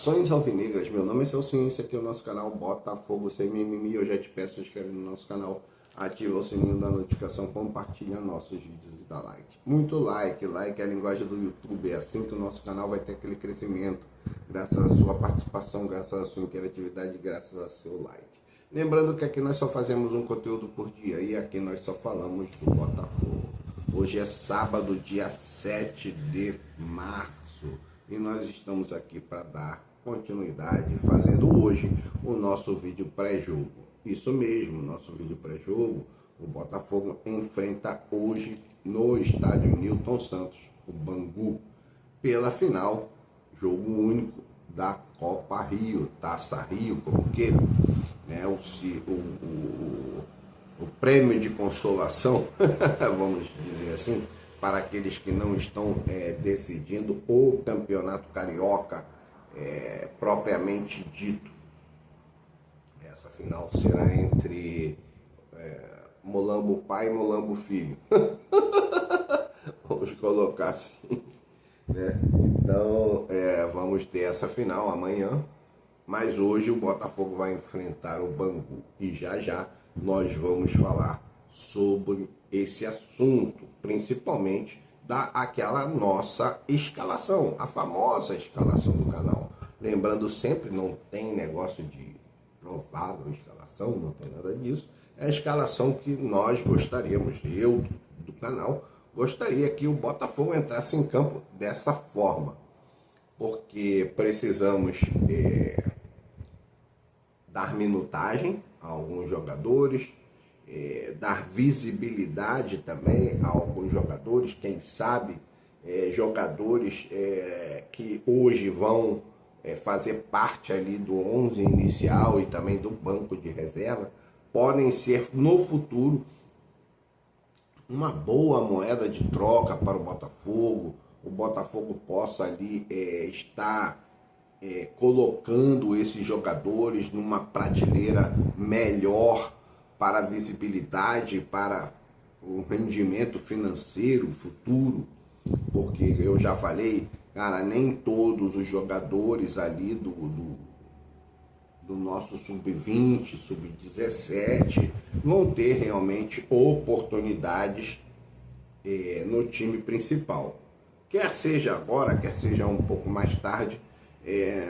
Saudações alvinegras, meu nome é Celcinho, esse aqui é o nosso canal Botafogo Sem Mimimi. Eu já te peço, se inscreve no nosso canal, ativa o sininho da notificação, compartilha nossos vídeos e dá like. Muito like, like é a linguagem do YouTube, é assim que o nosso canal vai ter aquele crescimento, graças à sua participação, graças à sua interatividade, graças ao seu like. Lembrando que aqui nós só fazemos um conteúdo por dia e aqui nós só falamos do Botafogo. Hoje é sábado, dia 7 de março. E nós estamos aqui para dar continuidade, fazendo hoje o nosso vídeo pré-jogo. Isso mesmo, nosso vídeo pré-jogo, o Botafogo enfrenta hoje no estádio Newton Santos, o Bangu, pela final, jogo único da Copa Rio, Taça Rio, como queira, né? O prêmio de consolação, vamos dizer assim, para aqueles que não estão decidindo o campeonato carioca propriamente dito. Essa final será entre Molambo pai e Molambo filho. Vamos colocar assim, né? Então vamos ter essa final amanhã, mas hoje o Botafogo vai enfrentar o Bangu e já nós vamos falar sobre esse assunto, principalmente daquela nossa escalação, a famosa escalação do canal. Lembrando sempre, não tem negócio de provável escalação, não tem nada disso. É a escalação que nós gostaríamos, eu do canal, gostaria que o Botafogo entrasse em campo dessa forma, porque precisamos dar minutagem a alguns jogadores, dar visibilidade também a alguns jogadores, quem sabe jogadores que hoje vão fazer parte ali do 11 inicial e também do banco de reserva, podem ser no futuro uma boa moeda de troca para o Botafogo possa ali estar colocando esses jogadores numa prateleira melhor para a visibilidade, para o rendimento financeiro futuro, porque eu já falei, cara, nem todos os jogadores ali do nosso sub-20, sub-17 vão ter realmente oportunidades no time principal. Quer seja agora, quer seja um pouco mais tarde,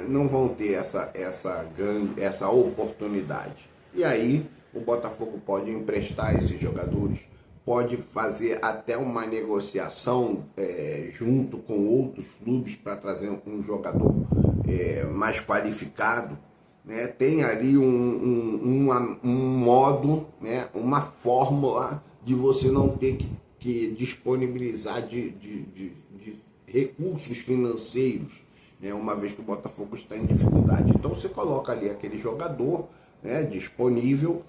não vão ter essa oportunidade. E aí o Botafogo pode emprestar esses jogadores, pode fazer até uma negociação junto com outros clubes para trazer um jogador mais qualificado, né? Tem ali um modo, né? Uma fórmula de você não ter que disponibilizar de recursos financeiros, né? Uma vez que o Botafogo está em dificuldade. Então você coloca ali aquele jogador, né, disponível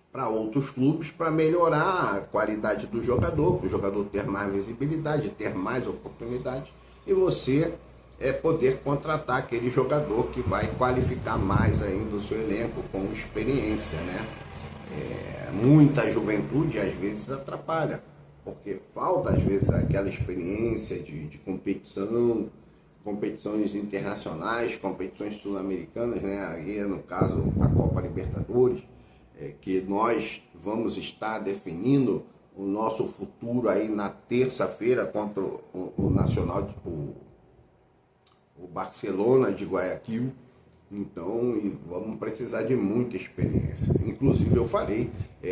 para outros clubes para melhorar a qualidade do jogador, para o jogador ter mais visibilidade, ter mais oportunidade e você poder contratar aquele jogador que vai qualificar mais ainda o seu elenco com experiência, né? Muita juventude às vezes atrapalha, porque falta às vezes aquela experiência de competição, competições internacionais, competições sul-americanas, né? Aí no caso a Copa Libertadores, que nós vamos estar definindo o nosso futuro aí na terça-feira contra o Nacional, o Barcelona de Guayaquil. Então vamos precisar de muita experiência. Inclusive eu falei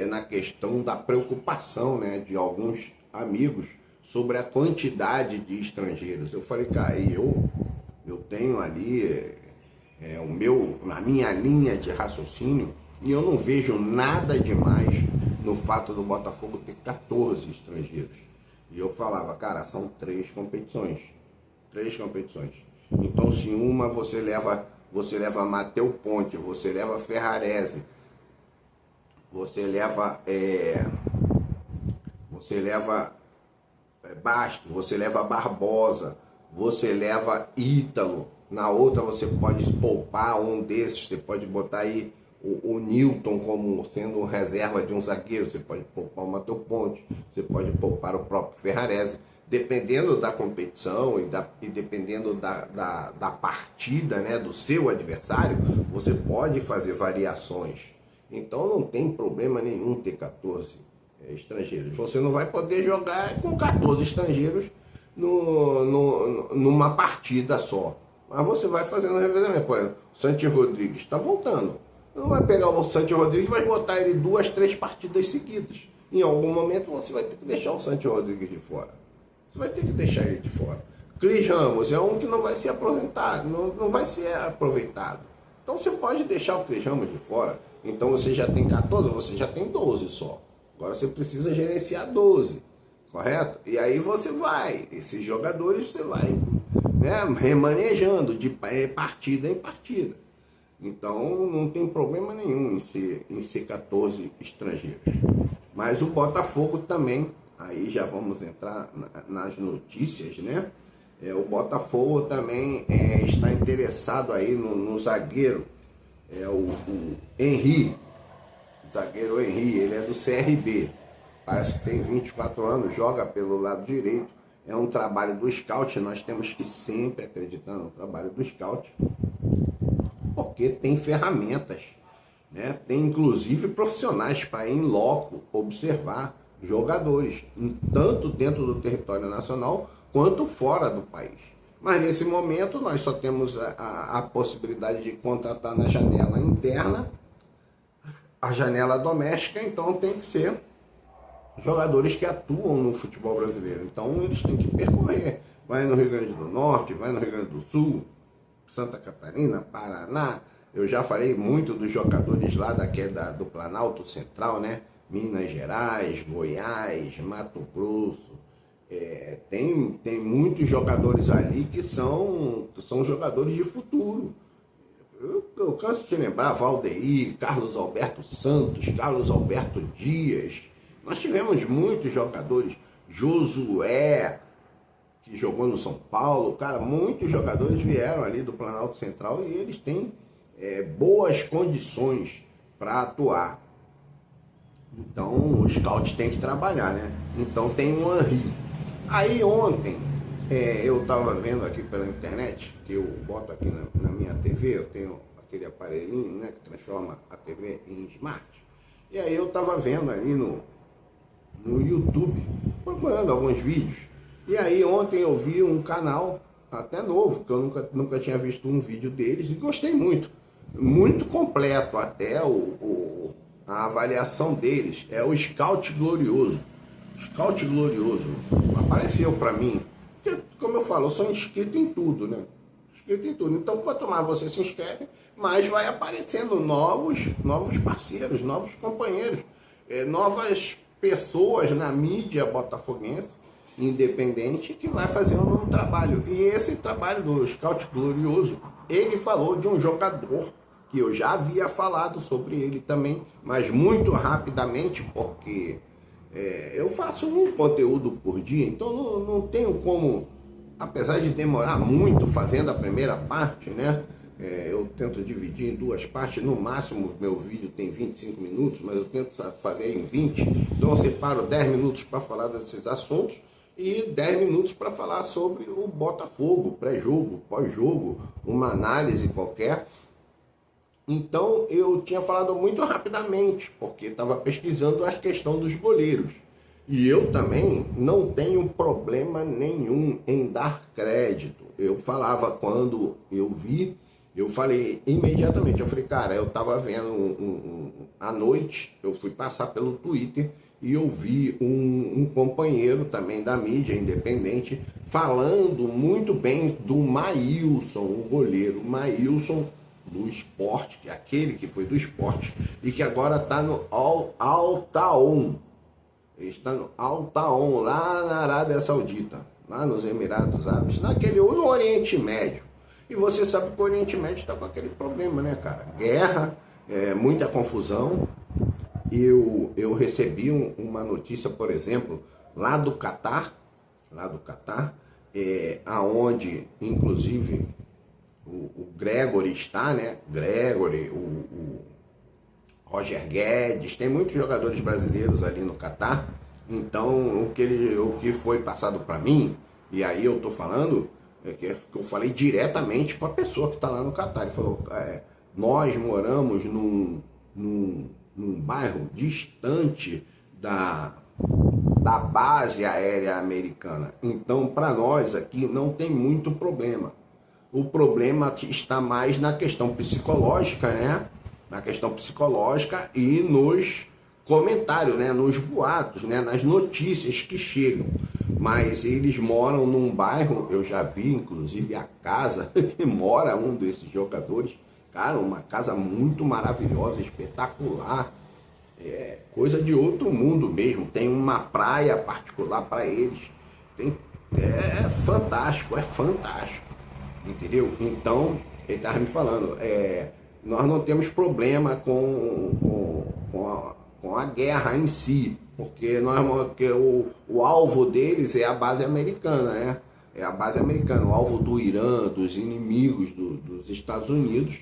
na questão da preocupação, né, de alguns amigos sobre a quantidade de estrangeiros. Eu falei, cara, eu tenho ali a minha linha de raciocínio e eu não vejo nada demais no fato do Botafogo ter 14 estrangeiros. E eu falava, cara, são 3 competições. 3 competições. Então se uma você leva Matheus Ponte, você leva Ferrarese, você leva Basto, você leva Barbosa, você leva Ítalo, na outra você pode poupar um desses, você pode botar aí o Newton como sendo reserva de um zagueiro, você pode poupar o Matheus Ponte, você pode poupar o próprio Ferrarese. dependendo da competição e dependendo da partida, né, do seu adversário, você pode fazer variações. Então não tem problema nenhum ter 14 estrangeiros. Você não vai poder jogar com 14 estrangeiros numa partida só. Mas você vai fazendo revezamento. Por exemplo, o Santi Rodrigues está voltando. Não vai pegar o Santi Rodrigues e vai botar ele 2, 3 partidas seguidas. Em algum momento você vai ter que deixar o Santi Rodrigues de fora. Você vai ter que deixar ele de fora. Cris Ramos é um que não vai ser aposentado, não vai ser aproveitado. Então você pode deixar o Cris Ramos de fora. Então você já tem 14, você já tem 12 só. Agora você precisa gerenciar 12, correto? E aí você vai, esses jogadores você vai, né, remanejando de partida em partida. Então não tem problema nenhum em ser 14 estrangeiros. Mas o Botafogo também, aí já vamos entrar nas notícias, né? O Botafogo também está interessado aí no zagueiro, o Henry, o zagueiro Henry, ele é do CRB, parece que tem 24 anos, joga pelo lado direito, é um trabalho do scout, nós temos que sempre acreditar no trabalho do scout, porque tem ferramentas, né? Tem inclusive profissionais para ir em loco observar jogadores, tanto dentro do território nacional quanto fora do país. Mas nesse momento nós só temos a possibilidade de contratar na janela interna, a janela doméstica, então tem que ser jogadores que atuam no futebol brasileiro. Então eles têm que percorrer, vai no Rio Grande do Norte, vai no Rio Grande do Sul, Santa Catarina, Paraná. Eu já falei muito dos jogadores lá do Planalto Central, né? Minas Gerais, Goiás, Mato Grosso. Tem muitos jogadores ali que são jogadores de futuro. Eu canso de lembrar Valdeir, Carlos Alberto Santos, Carlos Alberto Dias. Nós tivemos muitos jogadores, Josué, que jogou no São Paulo, cara, muitos jogadores vieram ali do Planalto Central e eles têm boas condições para atuar. Então o scout tem que trabalhar, né? Então tem o Henry. Aí ontem eu estava vendo aqui pela internet, que eu boto aqui na minha TV, eu tenho aquele aparelhinho, né, que transforma a TV em smart. E aí eu estava vendo ali no YouTube, procurando alguns vídeos. E aí ontem eu vi um canal até novo, que eu nunca tinha visto um vídeo deles e gostei muito. Muito completo até a avaliação deles. É o Scout Glorioso. Scout Glorioso. Apareceu para mim. Porque, como eu falo, eu sou inscrito em tudo, né? Inscrito em tudo. Então, quanto mais você se inscreve, mais vai aparecendo novos parceiros, novos companheiros, novas pessoas na mídia botafoguense independente que vai fazer um novo trabalho. E esse trabalho do Scout Glorioso, ele falou de um jogador que eu já havia falado sobre ele também, mas muito rapidamente, porque eu faço um conteúdo por dia, então não tenho como, apesar de demorar muito fazendo a primeira parte, né? Eu tento dividir em 2 partes, no máximo meu vídeo tem 25 minutos, mas eu tento fazer em 20, então eu separo 10 minutos para falar desses assuntos e 10 minutos para falar sobre o Botafogo, pré-jogo, pós-jogo, uma análise qualquer. Então eu tinha falado muito rapidamente, porque estava pesquisando a questão dos goleiros. E eu também não tenho problema nenhum em dar crédito. Eu falava quando eu vi, eu falei imediatamente, eu falei, cara, eu estava vendo à noite, eu fui passar pelo Twitter e eu vi um companheiro também da mídia independente falando muito bem do Maílson, o goleiro Maílson do Sport, que é aquele que foi do Sport e que agora está no Al-Taon. Ele está no Al-Taon, lá na Arábia Saudita, lá nos Emirados Árabes, no Oriente Médio. E você sabe que o Oriente Médio está com aquele problema, né, cara? Guerra, muita confusão. Eu recebi uma notícia, por exemplo, lá do Catar, aonde, inclusive, o Gregory está, né? Gregory, o Roger Guedes, tem muitos jogadores brasileiros ali no Catar, Então, o que foi passado para mim, e aí eu tô falando, é que eu falei diretamente com a pessoa que está lá no Catar. Ele falou, nós moramos num bairro distante da base aérea americana. Então, para nós aqui não tem muito problema. O problema está mais na questão psicológica, né? Na questão psicológica e nos comentários, né? Nos boatos, né? Nas notícias que chegam. Mas eles moram num bairro, eu já vi inclusive a casa que mora um desses jogadores. Cara, uma casa muito maravilhosa, espetacular. Coisa de outro mundo mesmo. Tem uma praia particular para eles. É fantástico, é fantástico. Entendeu? Então, ele estava me falando, nós não temos problema com a guerra em si, porque o alvo deles é a base americana, né? É a base americana, o alvo do Irã, dos inimigos dos Estados Unidos.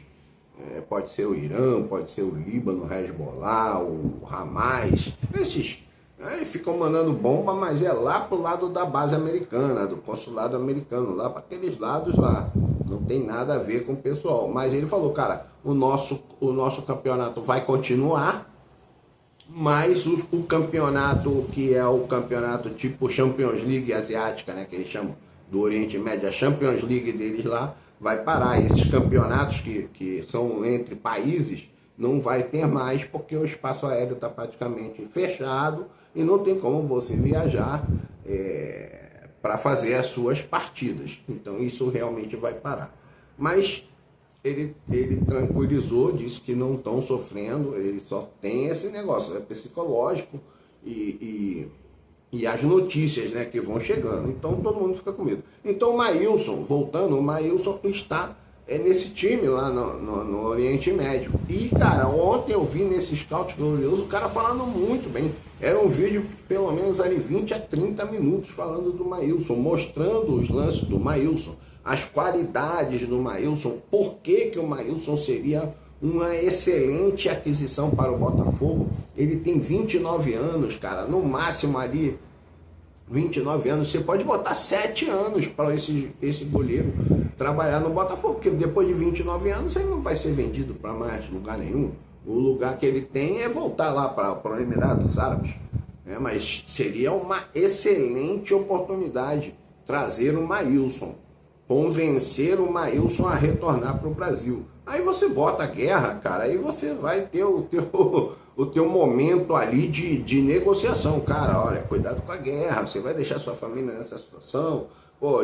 Pode ser o Irã, pode ser o Líbano, o Hezbollah, o Hamas, esses ficam mandando bomba, mas é lá pro lado da base americana, do consulado americano, lá para aqueles lados lá. Não tem nada a ver com o pessoal. Mas ele falou, cara, o nosso campeonato vai continuar, mas o campeonato que é o campeonato tipo Champions League asiática, né, que eles chamam do Oriente Médio, a Champions League deles lá, vai parar. Esses campeonatos que são entre países não vai ter mais, porque o espaço aéreo está praticamente fechado e não tem como você viajar para fazer as suas partidas. Então isso realmente vai parar. Mas ele tranquilizou, disse que não estão sofrendo, ele só tem esse negócio, psicológico e as notícias, né, que vão chegando. Então todo mundo fica com medo. Então o Maílson, voltando, o Maílson está nesse time lá no Oriente Médio. E, cara, ontem eu vi nesse Scout Glorioso o cara falando muito bem. Era um vídeo, pelo menos ali, 20 a 30 minutos falando do Maílson, mostrando os lances do Maílson, as qualidades do Maílson, por que o Maílson seria uma excelente aquisição para o Botafogo. Ele tem 29 anos, cara, no máximo ali 29 anos, você pode botar 7 anos para esse goleiro trabalhar no Botafogo, porque depois de 29 anos ele não vai ser vendido para mais lugar nenhum. O lugar que ele tem é voltar lá para o Emirados Árabes. Mas seria uma excelente oportunidade trazer o Maílson, convencer o Maílson a retornar para o Brasil. Aí você bota a guerra, cara, aí você vai ter o teu momento ali de negociação. Cara, olha, cuidado com a guerra, você vai deixar sua família nessa situação,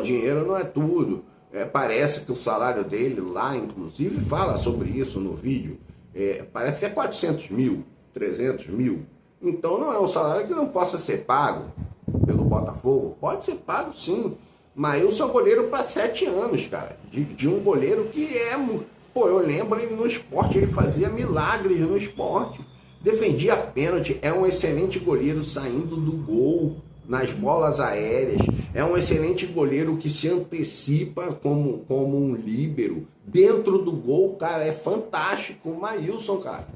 dinheiro não é tudo. Parece que o salário dele lá, inclusive, fala sobre isso no vídeo, parece que é 400 mil, 300 mil. Então não é um salário que não possa ser pago pelo Botafogo. Pode ser pago sim, mas eu sou goleiro para 7 anos, cara, de um goleiro que eu lembro ele no esporte, ele fazia milagres no esporte. Defendia pênalti, é um excelente goleiro saindo do gol, nas bolas aéreas, é um excelente goleiro que se antecipa como um líbero. Dentro do gol, cara, é fantástico o Maílson, cara.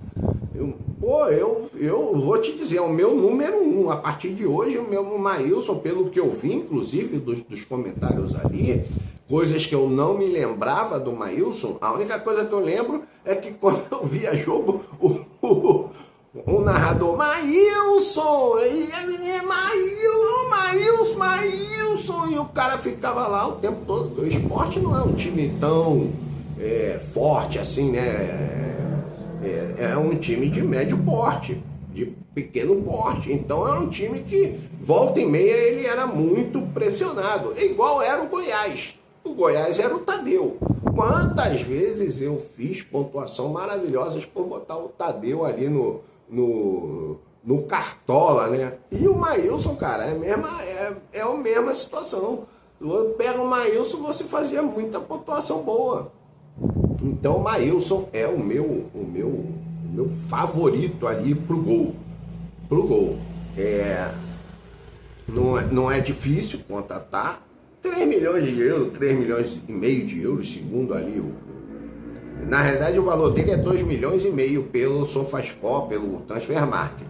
Eu vou te dizer, é o meu número 1. A partir de hoje, o meu Maílson, pelo que eu vi, inclusive, dos comentários ali, coisas que eu não me lembrava do Maílson, a única coisa que eu lembro é que quando eu via jogo, o narrador, Maílson, Maílson, e o cara ficava lá o tempo todo. O esporte não é um time tão forte assim, né? É um time de médio porte, de pequeno porte. Então é um time que, volta e meia, ele era muito pressionado. Igual era o Goiás. O Goiás era o Tadeu. Quantas vezes eu fiz pontuação maravilhosas por botar o Tadeu ali no Cartola, né? E o Maílson, cara, é a mesma situação. Pega o Maílson, você fazia muita pontuação boa. Então o Maílson é o meu favorito ali pro gol. Não é difícil contratar. 3 milhões de euros, 3 milhões e meio de euros, segundo ali. Na realidade, o valor dele é 2 milhões e meio pelo SofaScore, pelo Transfer Market.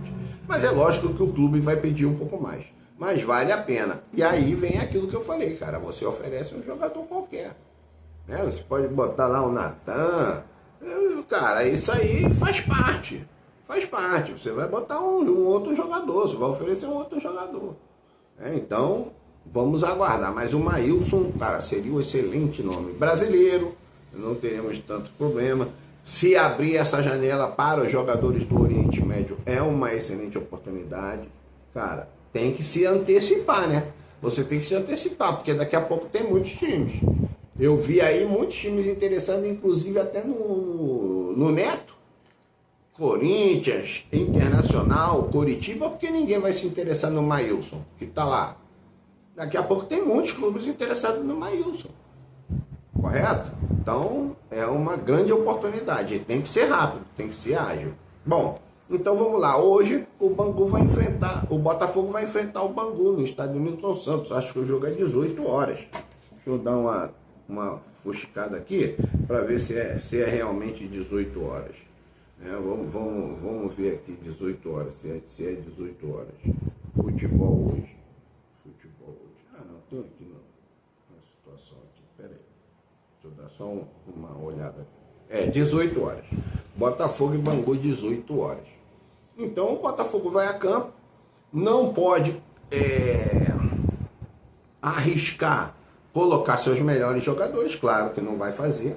Mas é lógico que o clube vai pedir um pouco mais. Mas vale a pena. E aí vem aquilo que eu falei, cara. Você oferece um jogador qualquer. Né? Você pode botar lá o Natan. Cara, isso aí faz parte. Faz parte. Você vai botar um outro jogador. Você vai oferecer um outro jogador. Então, vamos aguardar. Mas o Maílson, cara, seria um excelente nome. Brasileiro, não teremos tanto problema. Se abrir essa janela para os jogadores do Oriente Médio, é uma excelente oportunidade. Cara, tem que se antecipar, né? Você tem que se antecipar, porque daqui a pouco tem muitos times. Eu vi aí muitos times interessando, inclusive até no Neto. Corinthians, Internacional, Coritiba, porque ninguém vai se interessar no Maílson, que tá lá. Daqui a pouco tem muitos clubes interessados no Maílson. Correto? Então, é uma grande oportunidade. Tem que ser rápido, tem que ser ágil. Bom, então vamos lá. Hoje o Botafogo vai enfrentar o Bangu no estádio Nilton Santos. Acho que o jogo é 18 horas. Deixa eu dar uma fuscada aqui para ver se é realmente 18 horas. Vamos ver aqui 18 horas, se é 18 horas. Futebol hoje. Não, tem aqui uma situação aqui. Pera aí. Deixa eu dar só uma olhada aqui. 18 horas. Botafogo e Bangu, 18 horas. Então o Botafogo vai a campo, não pode arriscar colocar seus melhores jogadores, claro que não vai fazer.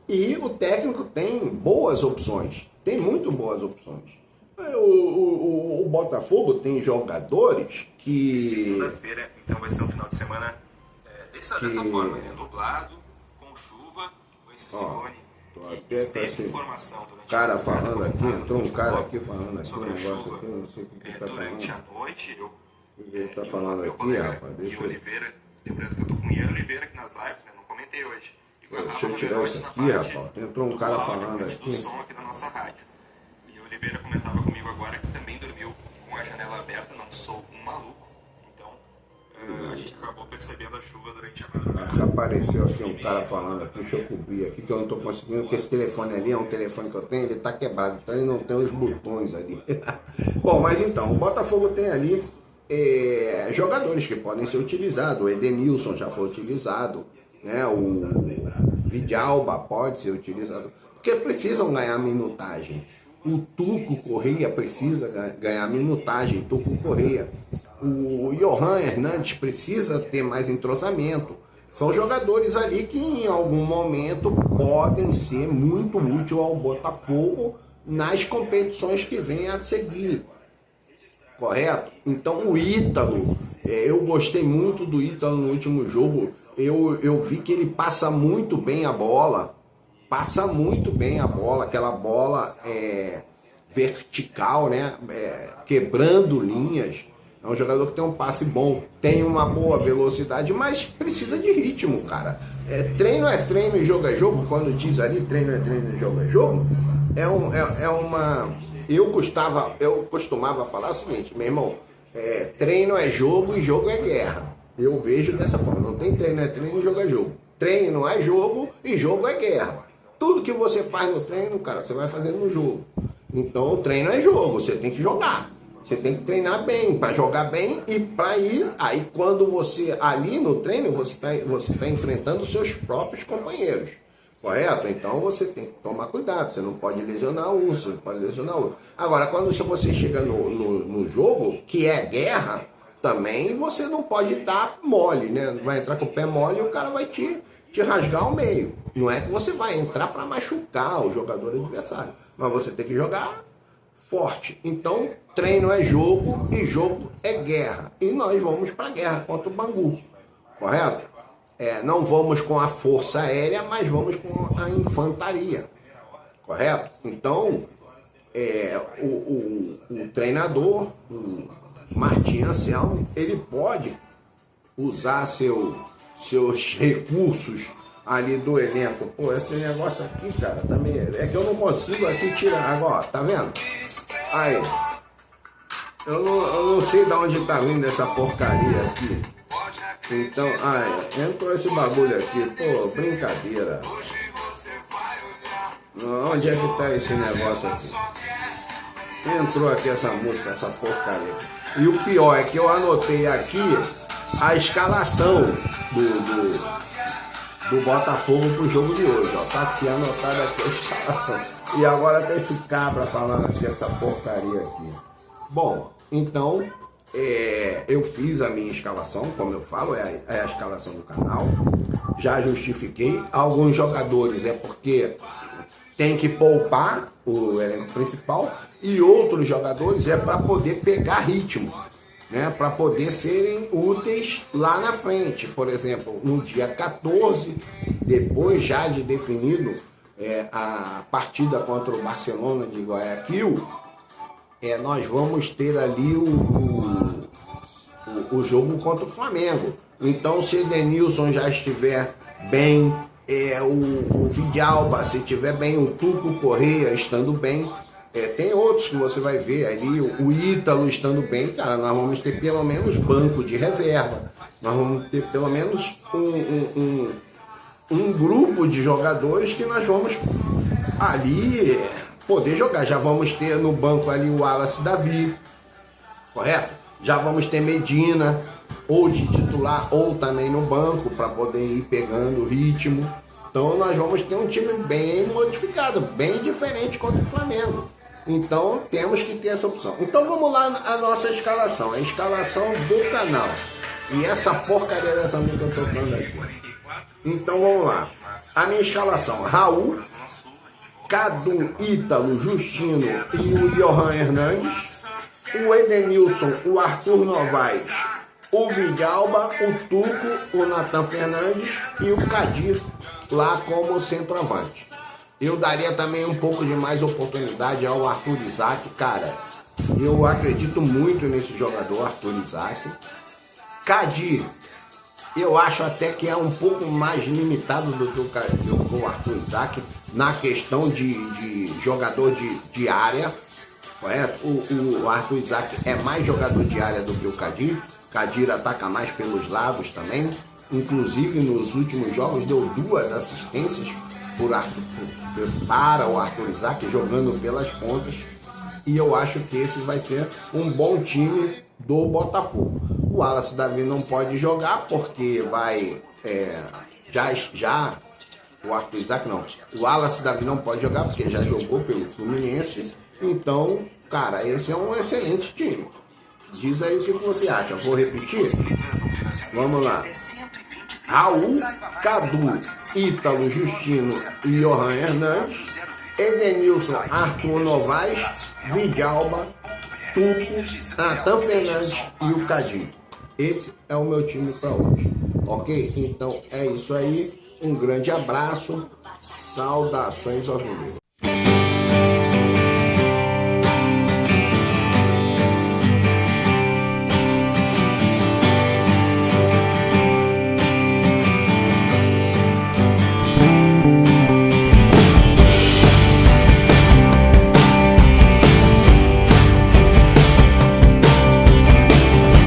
E o técnico tem boas opções, tem muito boas opções. O Botafogo tem jogadores que... Segunda-feira, então vai ser um final de semana dessa forma, né? Nublado, com chuva, com esse ciclone. Até teve informação durante cara falando aqui, entrou um cara aqui falando aqui, um negócio aqui, não sei o que ele tá falando. Durante a noite, ele tá falando aqui, rapaz, deixa eu... Oliveira, lembrando que eu tô com o Ian Oliveira aqui nas lives, né? Não comentei hoje. Deixa eu tirar isso aqui, rapaz. Entrou um cara falando aqui. Do som aqui da nossa rádio. E o Oliveira comentava comigo agora que também dormiu com a janela aberta, não sou um maluco. Então, a gente acabou percebendo a chuva durante a madrugada. Apareceu aqui um cara falando aqui, deixa eu cobrir aqui, que eu não tô conseguindo, porque esse telefone ali é um telefone que eu tenho, ele tá quebrado, então ele não tem os botões ali. Bom, mas então, o Botafogo tem ali jogadores que podem ser utilizados. O Edenilson já foi utilizado, né? O Vidalba pode ser utilizado, porque precisam ganhar minutagem. O Tuco Correia precisa ganhar minutagem, Tuco Correia. O Johan Hernandes precisa ter mais entrosamento. São jogadores ali que em algum momento podem ser muito úteis ao Botafogo nas competições que vêm a seguir. Correto? Então o Ítalo, eu gostei muito do Ítalo no último jogo. Eu vi que ele passa muito bem a bola. Aquela bola vertical, né? Quebrando linhas. É um jogador que tem um passe bom, tem uma boa velocidade, mas precisa de ritmo, cara. Treino é treino e jogo é jogo. Quando diz ali treino é treino e jogo é jogo, eu costumava falar o seguinte, meu irmão, treino é jogo e jogo é guerra. Eu vejo dessa forma, não tem treino é treino e jogo é jogo. Treino é jogo e jogo é guerra. Tudo que você faz no treino, cara, você vai fazer no jogo. Então o treino é jogo, você tem que jogar. Você tem que treinar bem, para jogar bem e para ir. Aí quando você, ali no treino, você tá enfrentando os seus próprios companheiros. Correto? Então você tem que tomar cuidado. Você não pode lesionar um, você não pode lesionar outro. Agora, quando você chega no jogo, que é guerra, também você não pode dar mole, né? Vai entrar com o pé mole e o cara vai te rasgar ao meio. Não é que você vai entrar para machucar o jogador adversário, mas você tem que jogar forte. Então, treino é jogo e jogo é guerra. E nós vamos para a guerra contra o Bangu. Correto? Não vamos com a força aérea, mas vamos com a infantaria. Correto? Então, o treinador, o Martim Anselmo, ele pode usar seus recursos ali do elenco. Pô, esse negócio aqui, cara, também é que eu não consigo aqui tirar. Agora, tá vendo? Aí, eu não sei de onde tá vindo essa porcaria aqui. Então, entrou esse bagulho aqui. Pô, brincadeira. Onde é que tá esse negócio aqui? Entrou aqui essa música, essa porcaria. E o pior é que eu anotei aqui a escalação do Botafogo pro jogo de hoje, ó. Tá aqui anotada aqui a escalação. E agora tem esse cabra falando aqui essa porcaria aqui. Bom, então eu fiz a minha escalação, como eu falo, é a escalação do canal. Já justifiquei. Alguns jogadores é porque tem que poupar o elenco principal e outros jogadores é para poder pegar ritmo, né? Para poder serem úteis lá na frente. Por exemplo, no dia 14, depois já de definido a partida contra o Barcelona de Guayaquil, nós vamos ter ali o jogo contra o Flamengo. Então, se Edenilson já estiver bem, o Vidalba, se estiver bem, o Tuco Correia estando bem, tem outros que você vai ver ali, o Ítalo estando bem, cara, nós vamos ter pelo menos banco de reserva, nós vamos ter pelo menos um grupo de jogadores que nós vamos ali poder jogar. Já vamos ter no banco ali o Wallace Davi, correto? Já vamos ter Medina, ou de titular, ou também no banco, para poder ir pegando o ritmo. Então nós vamos ter um time bem modificado, bem diferente contra o Flamengo. Então temos que ter essa opção. Então vamos lá a nossa escalação, a escalação do canal. E essa porcaria dessa música eu tô tocando aqui. Então vamos lá. A minha escalação: Raul, Cadu, Ítalo, Justino e o Johan Hernandes. O Edenilson, o Arthur Novaes, o Vidalba, o Tuco, o Nathan Fernandes e o Kadir lá como centroavante. Eu daria também um pouco de mais oportunidade ao Arthur Isaac, cara. Eu acredito muito nesse jogador, Arthur Isaac. Kadir, eu acho até que é um pouco mais limitado do que o Arthur Isaac na questão de jogador de área. Correto? O Arthur Isaac é mais jogador de área do que o Kadir. Kadir ataca mais pelos lados também. Inclusive nos últimos jogos deu 2 assistências para o Arthur Isaac jogando pelas pontas. E eu acho que esse vai ser um bom time do Botafogo. O Wallace Davi não pode jogar porque vai o Arthur Isaac não. O Wallace Davi não pode jogar porque já jogou pelo Fluminense. Então, cara, esse é um excelente time. Diz aí o que você acha. Vou repetir? Vamos lá. Raul, Cadu, Ítalo, Justino e Johan Hernandes. Edenilson, Arthur Novaes, Vidalba, Tuco, Nathan Fernandes e o Kadir. Esse é o meu time para hoje. Ok? Então é isso aí. Um grande abraço. Saudações ao vivo.